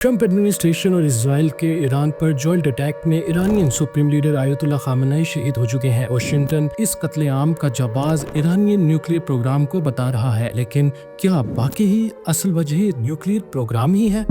Trump administration اور اسرائیل کے ایران پر joint attack میں ایرانین سپریم لیڈر آیت اللہ خامنئی شہید ہو چکے ہیں۔ واشنگٹن اس قتل عام کا جواز ایرانین نیوکلیئر پروگرام کو بتا رہا ہے، لیکن کیا واقعی اصل وجہ نیوکلیئر پروگرام ہی ہے؟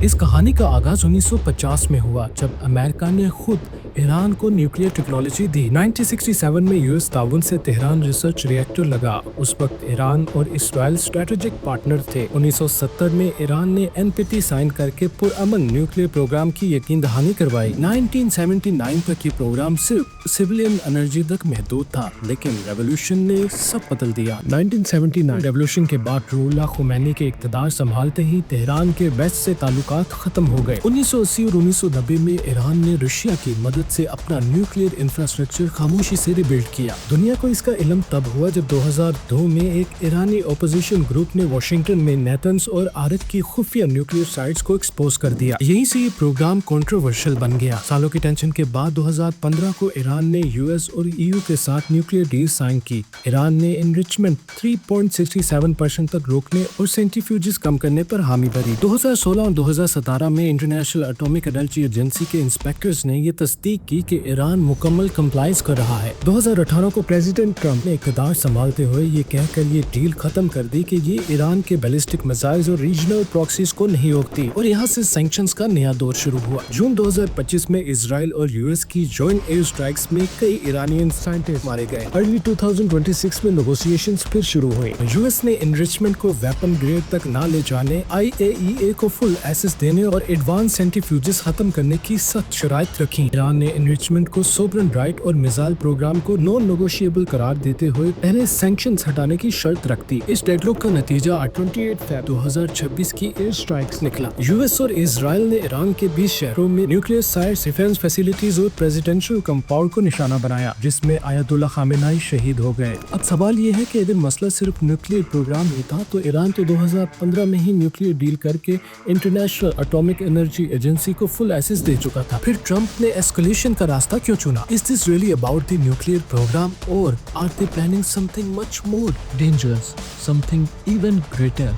اس کہانی کا آغاز 1950 میں ہوا جب امریکہ نے خود ایران کو نیوکلیئر ٹیکنالوجی دی۔ 1967 میں یو ایس تعاون سے تہران ریسرچ ری ایکٹر لگا۔ اس وقت ایران اور اسرائیل اسٹریٹجک پارٹنر تھے۔ 1970 میں ایران نے NPT سائن کر کے پرامن نیوکلیئر پروگرام کی یقین دہانی کروائی۔ 1979 تک یہ پروگرام صرف سویلین انرجی تک محدود تھا، لیکن ریولوشن نے سب بدل دیا۔ 1979 ریولوشن کے بعد روح اللہ خمینی کے اقتدار سنبھالتے ہی تہران کے ویسٹ سے تعلقات ختم ہو گئے۔ 1980 اور 1990 میں ایران نے روشیا کی مدد سے اپنا نیوکلیئر انفراسٹرکچر خاموشی سے ریبلڈ کیا۔ دنیا کو اس کا علم تب ہوا جب 2002 میں ایک ایرانی اپوزیشن گروپ نے واشنگٹن میں نیتنز اور آرک کی خفیہ نیوکلیئر سائٹس کو ایکسپوز کر دیا۔ یہیں سے یہ پروگرام کنٹروورشل بن گیا۔ سالوں کی ٹینشن کے بعد 2015 کو ایران نے یو ایس اور EU کے ساتھ نیوکلیئر ڈیل سائن کی۔ ایران نے انریچمنٹ 3.67% تک روکنے اور سینٹریفیوجز کم کرنے پر حامی بھری۔ 2016 اور 2017 میں انٹرنیشنل اٹامک انرجی ایجنسی کے انسپیکٹرز نے یہ تصدیق کی کہ ایران مکمل کمپلائنس کر رہا ہے۔ 2018 کو پریزیڈنٹ ٹرمپ نے اقتدار سنبھالتے ہوئے یہ کہہ کر یہ ڈیل ختم کر دی کہ یہ ایران کے بیلسٹک میزائلز اور ریجنل پراکسیز کو نہیں روکتی، اور یہاں سے سینکشنز کا نیا دور شروع ہوا۔ جون 2025 میں اسرائیل اور یو ایس کی جوائنٹ ایئر اسٹرائکس میں کئی ایرانین سائنٹسٹ مارے گئے۔ ارلی 2026 میں نیگوسیشنز پھر شروع ہوئیں۔ یو ایس نے انریچمنٹ کو ویپن گریڈ تک نہ لے جانے، IAEA کو فل ایکسس دینے اور ایڈوانس سینٹریفیوجز ختم کرنے کی سخت شرائط رکھیں۔ ایران نے انریچمنٹ کو سوورن رائٹ اور میزائل پروگرام کو نان نیگوشیبل قرار دیتے ہوئے پہلے سینکشنز ہٹانے کی شرط رکھ دی۔ اس ڈیڈ لاک کا نتیجہ 28 فیبر 2026 کی ایئر اسٹرائکس نکلا۔ یو ایس اور اسرائیل نے ایران کے 20 شہروں میں نیوکلیئر سائٹس، ڈیفنس فیسلٹیز اور پریزیڈنشل کمپاؤنڈ کو نشانہ بنایا، جس میں آیت اللہ خامنئی شہید ہو گئے۔ اب سوال یہ ہے کہ اگر مسئلہ صرف نیوکلیئر پروگرام ہی تھا تو ایران تو 2015 میں ہی نیوکلیئر ڈیل کر کے انٹرنیشنل اٹامک انرجی ایجنسی کو فل ایکسس دے چکا تھا۔ پھر ٹرمپ نے ایسکلیشن کا راستہ کیوں چنا؟ Is this really about the nuclear program, or are they planning something much more dangerous, something even greater?